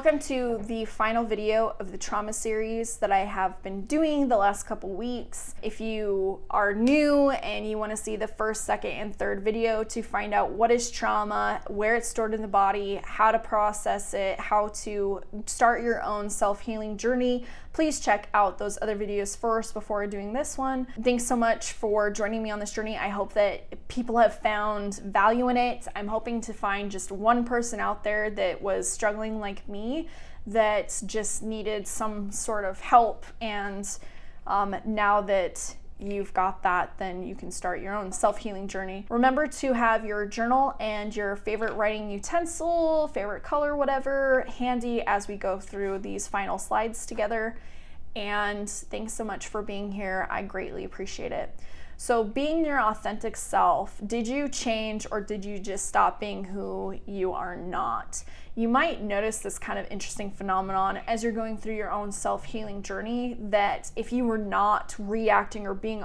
Welcome to the final video of the trauma series that I have been doing the last couple weeks. If you are new and you want to see the first, second, and third video to find out what is trauma, where it's stored in the body, how to process it, how to start your own self-healing journey, please check out those other videos first before doing this one. Thanks so much for joining me on this journey. I hope that people have found value in it. I'm hoping to find just one person out there that was struggling like me, that just needed some sort of help, and now that you've got that, then you can start your own self-healing journey. Remember to have your journal and your favorite writing utensil, favorite color, whatever, handy as we go through these final slides together. And thanks so much for being here. I greatly appreciate it. So being your authentic self, did you change or did you just stop being who you are not? You might notice this kind of interesting phenomenon as you're going through your own self-healing journey, that if you were not reacting or being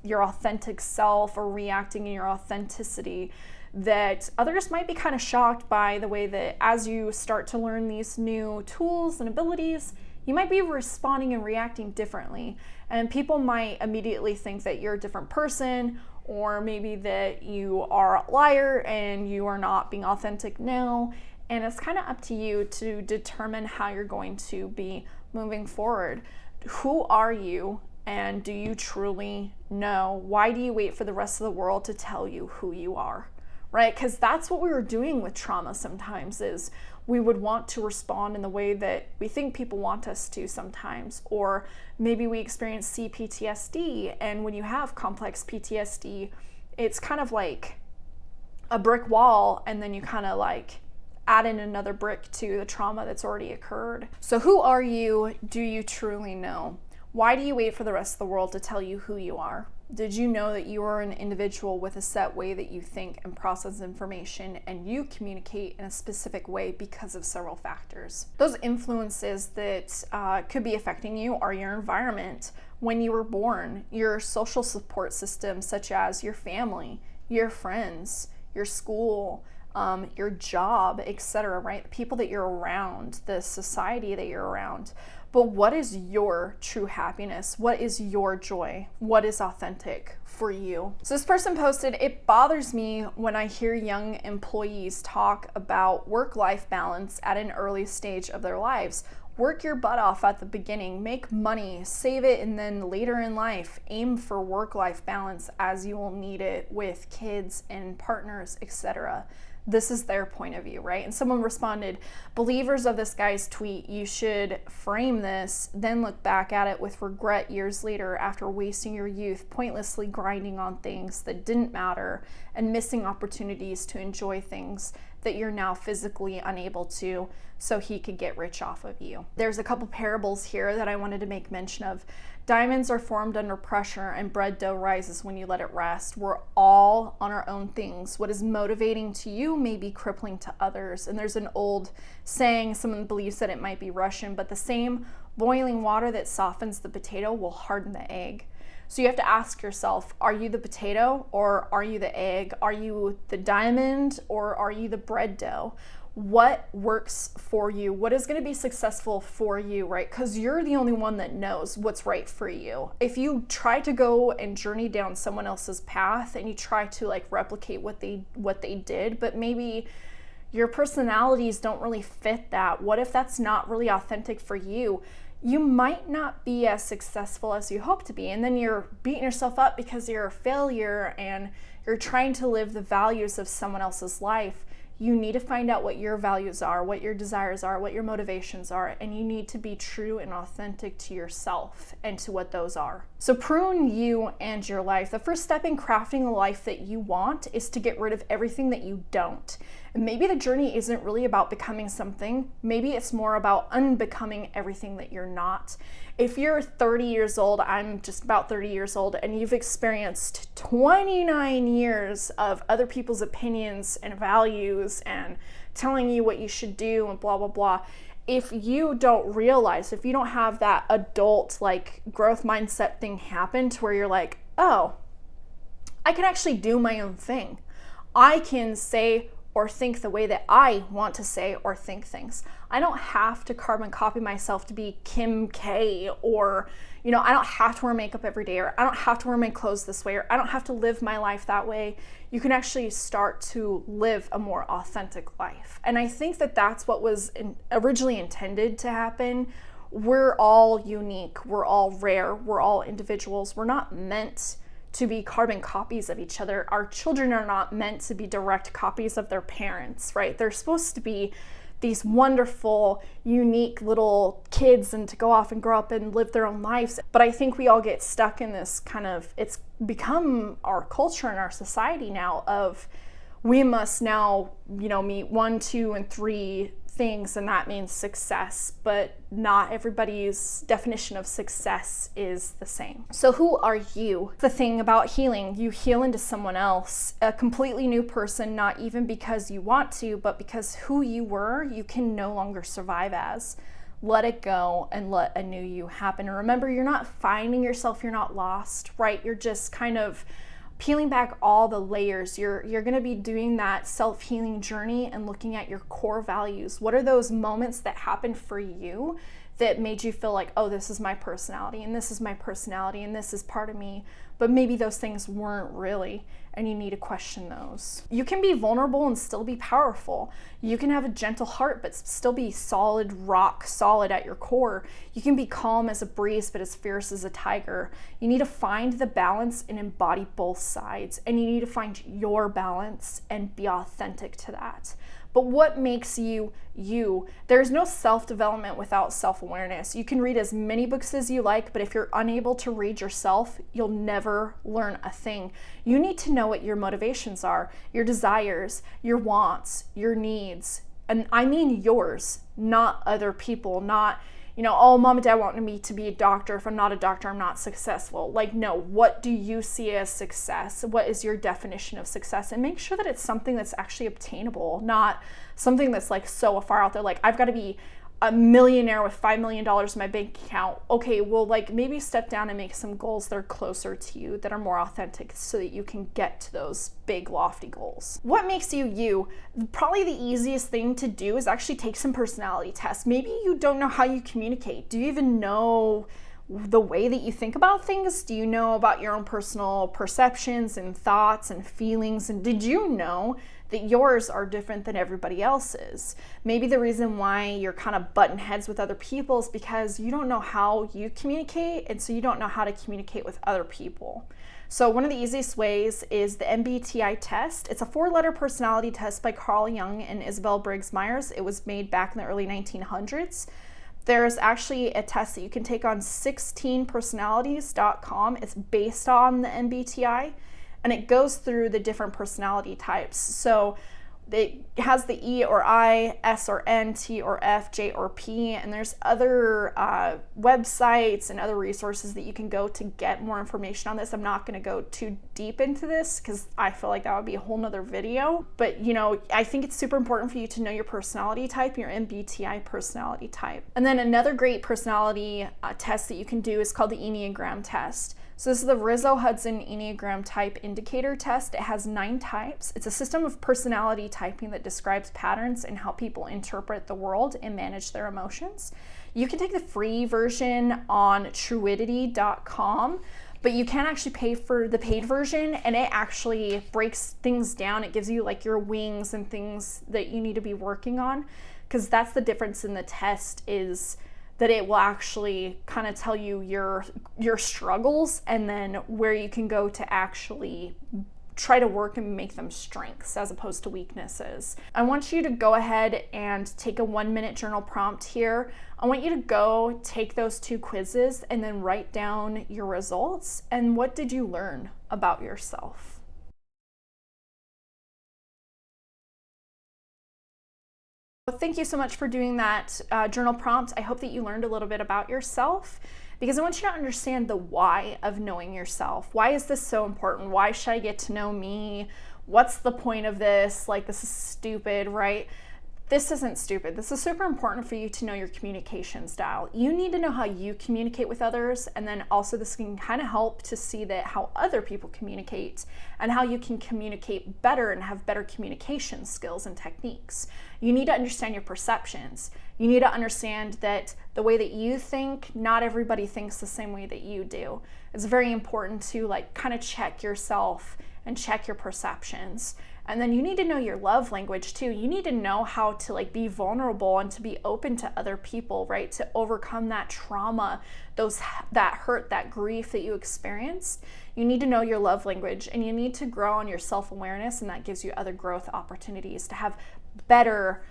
your authentic self or reacting in your authenticity, that others might be kind of shocked by the way that as you start to learn these new tools and abilities, you might be responding and reacting differently. And people might immediately think that you're a different person, or maybe that you are a liar and you are not being authentic now. And it's kind of up to you to determine how you're going to be moving forward. Who are you, and do you truly know? Why do you wait for the rest of the world to tell you who you are? Right? Because that's what we were doing with trauma sometimes, is we would want to respond in the way that we think people want us to sometimes. Or maybe we experience CPTSD, and when you have complex PTSD, it's kind of like a brick wall, and then you kind of like add in another brick to the trauma that's already occurred. So who are you? Do you truly know? Why do you wait for the rest of the world to tell you who you are? Did you know that you are an individual with a set way that you think and process information, and you communicate in a specific way because of several factors? Those influences that could be affecting you are your environment, when you were born, your social support system, such as your family, your friends, your school, your job, etc., right? The people that you're around, the society that you're around. But what is your true happiness? What is your joy? What is authentic for you? So this person posted, "It bothers me when I hear young employees talk about work-life balance at an early stage of their lives. Work your butt off at the beginning, make money, save it, and then later in life, aim for work-life balance as you will need it with kids and partners, etc." This is their point of view, right? And someone responded, "Believers of this guy's tweet, you should frame this, then look back at it with regret years later after wasting your youth pointlessly grinding on things that didn't matter and missing opportunities to enjoy things that you're now physically unable to, so he could get rich off of you." There's a couple parables here that I wanted to make mention of. "Diamonds are formed under pressure, and bread dough rises when you let it rest. We're all on our own things. What is motivating to you may be crippling to others." And there's an old saying, someone believes that it might be Russian, but the same boiling water that softens the potato will harden the egg. So you have to ask yourself, are you the potato or are you the egg? Are you the diamond or are you the bread dough? What works for you? What is going to be successful for you, right? Because you're the only one that knows what's right for you. If you try to go and journey down someone else's path and you try to like replicate what they did, but maybe your personalities don't really fit that. What if that's not really authentic for you? You might not be as successful as you hope to be, and then you're beating yourself up because you're a failure and you're trying to live the values of someone else's life. You need to find out what your values are, what your desires are, what your motivations are, and you need to be true and authentic to yourself and to what those are. So prune you and your life. The first step in crafting the life that you want is to get rid of everything that you don't. And maybe the journey isn't really about becoming something. Maybe it's more about unbecoming everything that you're not. If you're 30 years old, I'm just about 30 years old, and you've experienced 29 years of other people's opinions and values and telling you what you should do and blah, blah, blah. If you don't realize, if you don't have that adult like growth mindset thing happen to where you're like, oh, I can actually do my own thing. I can say or think the way that I want to say or think things. I don't have to carbon copy myself to be Kim K, or, you know, I don't have to wear makeup every day, or I don't have to wear my clothes this way, or I don't have to live my life that way. You can actually start to live a more authentic life. And I think that that's what was originally intended to happen. We're all unique, we're all rare, we're all individuals. We're not meant to be carbon copies of each other. Our children are not meant to be direct copies of their parents, right? They're supposed to be these wonderful, unique little kids and to go off and grow up and live their own lives. But I think we all get stuck in this kind of, it's become our culture and our society now of, we must now, you know, meet 1, 2, and 3 things, and that means success, but not everybody's definition of success is the same. So who are you? The thing about healing, you heal into someone else, a completely new person, not even because you want to, but because who you were, you can no longer survive as. Let it go and let a new you happen. And remember, you're not finding yourself, you're not lost, right? You're just kind of peeling back all the layers. You're going to be doing that self-healing journey and looking at your core values. What are those moments that happened for you that made you feel like, oh, this is my personality, and this is my personality, and this is part of me, but maybe those things weren't really, and you need to question those. You can be vulnerable and still be powerful. You can have a gentle heart, but still be solid, rock solid at your core. You can be calm as a breeze, but as fierce as a tiger. You need to find the balance and embody both sides, and you need to find your balance and be authentic to that. But what makes you you? There's no self-development without self-awareness. You can read as many books as you like, but if you're unable to read yourself, you'll never learn a thing. You need to know what your motivations are, your desires, your wants, your needs. And I mean yours, not other people, not, you know, oh, mom and dad want me to be a doctor. If I'm not a doctor, I'm not successful. Like, no, what do you see as success? What is your definition of success? And make sure that it's something that's actually obtainable, not something that's like so far out there. Like, I've got to be a millionaire with $5 million in my bank account. Okay, well, like maybe step down and make some goals that are closer to you, that are more authentic, so that you can get to those big, lofty goals. What makes you you? Probably the easiest thing to do is actually take some personality tests. Maybe you don't know how you communicate. Do you even know the way that you think about things? Do you know about your own personal perceptions and thoughts and feelings? And did you know that yours are different than everybody else's? Maybe the reason why you're kind of butting heads with other people is because you don't know how you communicate, and so you don't know how to communicate with other people. So one of the easiest ways is the Mbti Test. It's a 4-letter personality test by Carl Jung and Isabel Briggs Myers. It was made back in the early 1900s. There's actually a test that you can take on 16personalities.com. It's based on the MBTI, and it goes through the different personality types. So it has the E or I, S or N, T or F, J or P, and there's other websites and other resources that you can go to get more information on this. I'm not going to go too deep into this because I feel like that would be a whole nother video. But you know, I think it's super important for you to know your personality type, your MBTI personality type. And then another great personality test that you can do is called the Eniagram Test. So this is the Rizzo Hudson Enneagram Type Indicator Test. It has 9 types. It's a system of personality typing that describes patterns in how people interpret the world and manage their emotions. You can take the free version on truidity.com, but you can actually pay for the paid version, and it actually breaks things down. It gives you like your wings and things that you need to be working on, because that's the difference in the test, is that it will actually kind of tell you your struggles and then where you can go to actually try to work and make them strengths as opposed to weaknesses. I want you to go ahead and take a 1-minute journal prompt here. I want you to go take those 2 quizzes and then write down your results and what did you learn about yourself. Thank you so much for doing that journal prompt. I hope that you learned a little bit about yourself, because I want you to understand the why of knowing yourself. Why is this so important? Why should I get to know me? What's the point of this? Like, this is stupid, right? this isn't stupid. This is super important for you to know your communication style. You need to know how you communicate with others, and then also this can kind of help to see that how other people communicate and how you can communicate better and have better communication skills and techniques. You need to understand your perceptions. You need to understand that the way that you think, not everybody thinks the same way that you do. It's very important to like kind of check yourself and check your perceptions. And then you need to know your love language too. You need to know how to like be vulnerable and to be open to other people, right? To overcome that trauma, that hurt, that grief that you experienced. You need to know your love language, and you need to grow on your self-awareness, and that gives you other growth opportunities to have better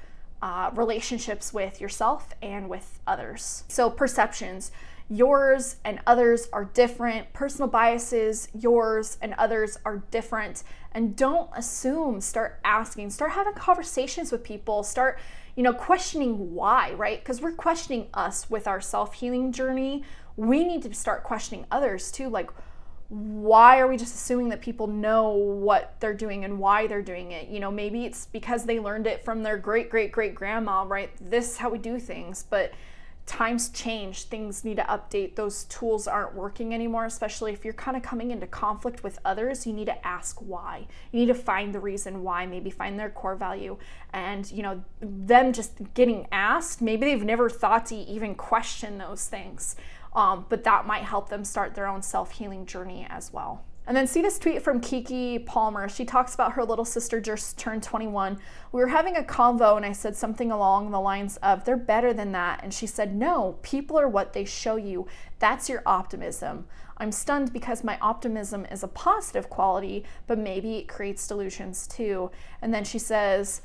relationships with yourself and with others. So perceptions. Yours and others are different. Personal biases, yours and others are different. And don't assume, start asking, start having conversations with people, start, questioning why, right? Because we're questioning us with our self-healing journey. We need to start questioning others too. Like, why are we just assuming that people know what they're doing and why they're doing it? Maybe it's because they learned it from their great-great-great-grandma, right? This is how we do things, but times change, things need to update. Those tools aren't working anymore, especially if you're kind of coming into conflict with others. You need to ask why. You need to find the reason why, maybe find their core value. And, them just getting asked, maybe they've never thought to even question those things. But that might help them start their own self-healing journey as well. And then see this tweet from Kiki Palmer. She talks about her little sister just turned 21. We were having a convo and I said something along the lines of, they're better than that. And she said, no, people are what they show you. That's your optimism. I'm stunned because my optimism is a positive quality, but maybe it creates delusions too. And then she says,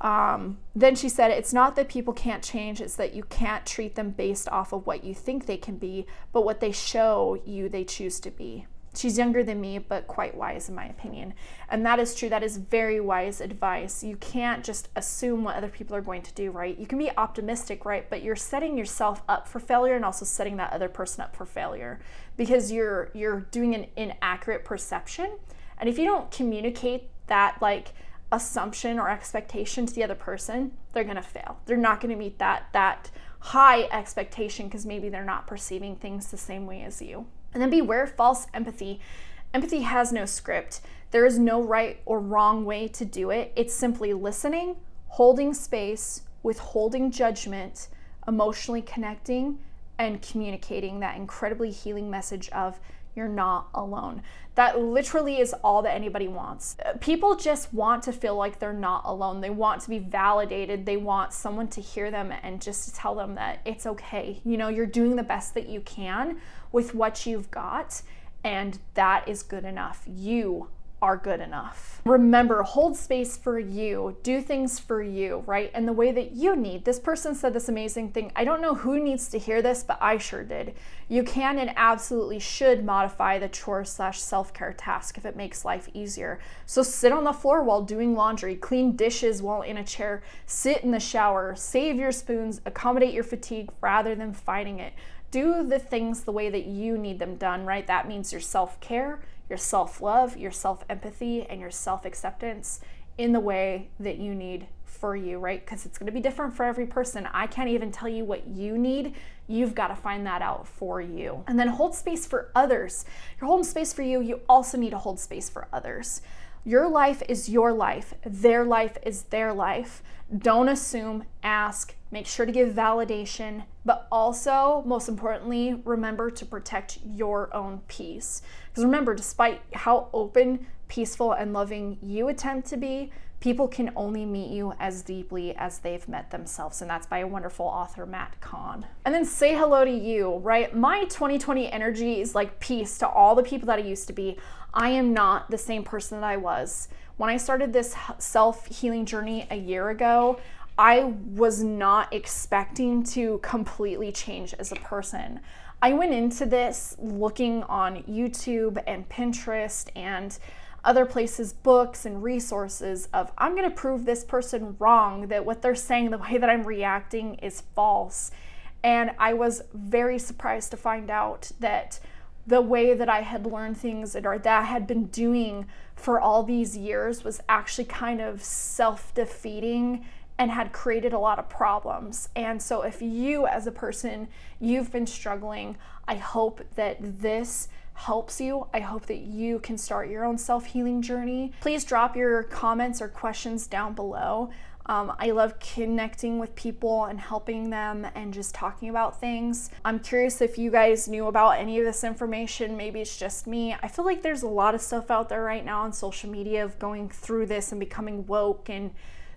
it's not that people can't change, it's that you can't treat them based off of what you think they can be, but what they show you they choose to be. She's younger than me, but quite wise in my opinion. And that is true. That is very wise advice. You can't just assume what other people are going to do, right? You can be optimistic, right? But you're setting yourself up for failure and also setting that other person up for failure because you're doing an inaccurate perception. And if you don't communicate that like assumption or expectation to the other person, they're going to fail. They're not going to meet that high expectation because maybe they're not perceiving things the same way as you. And then beware false empathy. Empathy has no script. There is no right or wrong way to do it. It's simply listening, holding space, withholding judgment, emotionally connecting, and communicating that incredibly healing message of you're not alone. That literally is all that anybody wants. People just want to feel like they're not alone. They want to be validated. They want someone to hear them and just to tell them that it's okay. You're doing the best that you can with what you've got, and that is good enough. You are good enough. Remember, hold space for you, do things for you, right? And the way that you need. This person said this amazing thing. I don't know who needs to hear this, but I sure did. You can and absolutely should modify the chore/self-care task if it makes life easier. So sit on the floor while doing laundry, clean dishes while in a chair, sit in the shower, save your spoons, accommodate your fatigue rather than fighting it. Do the things the way that you need them done, right? That means your self-care, your self-love, your self-empathy, and your self-acceptance in the way that you need for you, right? Because it's going to be different for every person. I can't even tell you what you need. You've got to find that out for you. And then hold space for others. You're holding space for you. You also need to hold space for others. Your life is your life. Their life is their life. Don't assume, ask, make sure to give validation, but also, most importantly, remember to protect your own peace. Because remember, despite how open, peaceful, and loving you attempt to be, people can only meet you as deeply as they've met themselves. And that's by a wonderful author, Matt Kahn. And then say hello to you, right? My 2020 energy is like peace to all the people that I used to be. I am not the same person that I was. When I started this self-healing journey a year ago, I was not expecting to completely change as a person. I went into this looking on YouTube and Pinterest and other places, books and resources of, I'm going to prove this person wrong, that what they're saying, the way that I'm reacting is false. And I was very surprised to find out that the way that I had learned things or that I had been doing for all these years was actually kind of self-defeating and had created a lot of problems. And so if you as a person, you've been struggling, I hope that this helps you. I hope that you can start your own self-healing journey. Please drop your comments or questions down below. I love connecting with people and helping them and just talking about things. I'm curious if you guys knew about any of this information. Maybe it's just me. I feel like there's a lot of stuff out there right now on social media of going through this and becoming woke and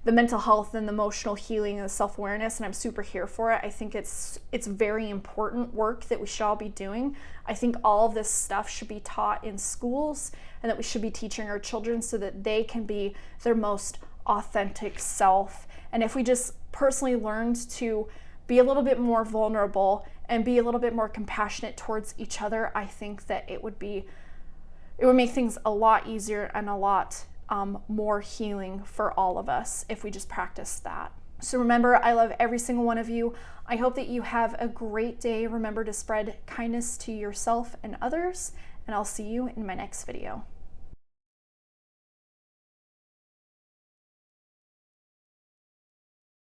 the mental health and the emotional healing and the self-awareness, and I'm super here for it. I think it's very important work that we should all be doing. I think all of this stuff should be taught in schools and that we should be teaching our children so that they can be their most authentic self. And if we just personally learned to be a little bit more vulnerable and be a little bit more compassionate towards each other, I think that it would make things a lot easier and a lot more healing for all of us if we just practice that. So remember, I love every single one of you. I hope that you have a great day. Remember to spread kindness to yourself and others, and I'll see you in my next video.